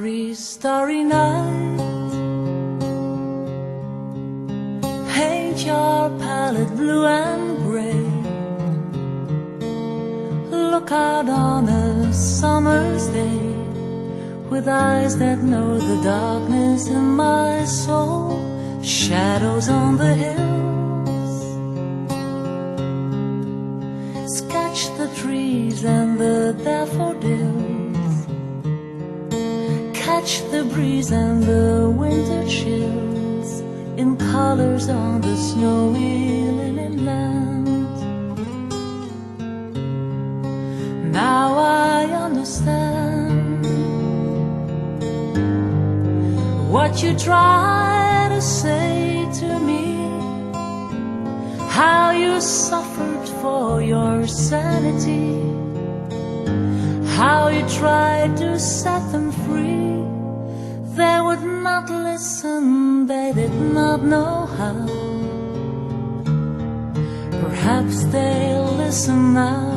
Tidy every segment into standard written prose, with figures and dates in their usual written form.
Starry, starry night, paint your palette blue and gray. Look out on a summer's day with eyes that know the darkness in my soul. Shadows on the hills, sketch the trees and the daffodils, catch the breeze and the winter chills in colors on the snowy lily land. Now I understand what you try to say to me, how you suffered for your sanity, how you tried to set them free. They would not listen, they did not know how. Perhaps they'll listen now.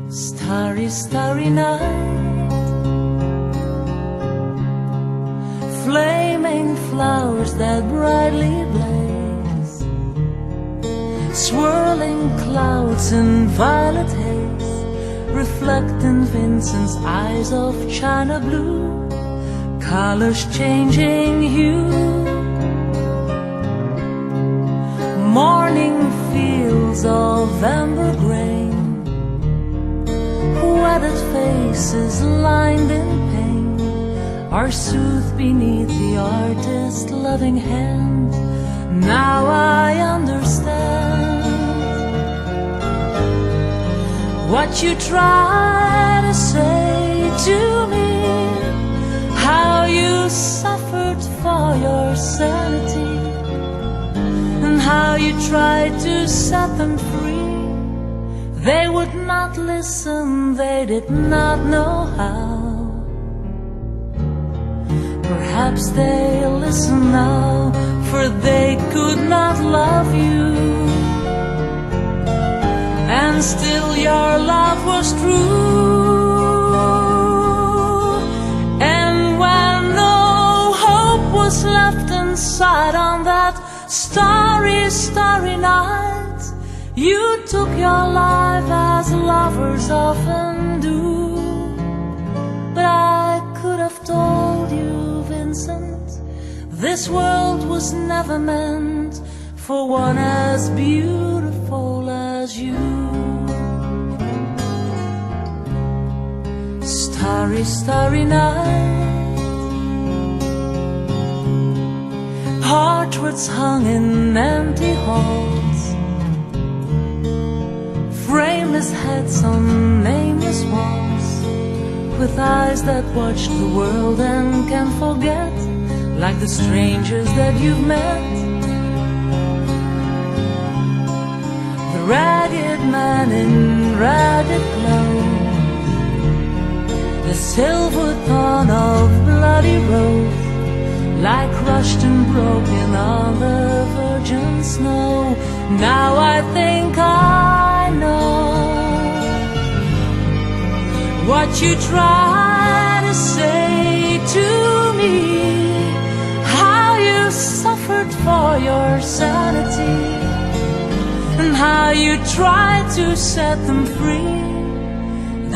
Starry, starry night, flaming flowers that brightly blaze, swirling clouds in violet haze, reflect in Vincent's eyes of china blue, colors changing hue. Morning fields of amber grain, weathered faces lined in pain are soothed beneath the artist's loving hand. Now I understand what you try to say to me, how you suffered for your sanity, and how you tried to set them free. They would not listen, they did not know how. Perhaps they'll listen now, for they could not love you, and still your love was true. And when no hope was left inside on that starry, starry night, you took your life as lovers often do. But I could have told you, Vincent, this world was never meant for one as beautiful as you. Starry, starry night, portraits hung in empty halls, frameless heads on nameless walls, with eyes that watch the world and can forget, like the strangers that you've met. The ragged man in ragged clothes, the silver thorn of bloody rose, lie crushed and broken on the virgin snow. Now I think I know what you try to say to me, how you suffered for your sanity, and how you tried to set them free.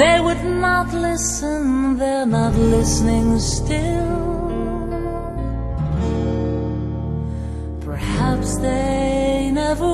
They would not listen, they're not listening still. Perhaps they never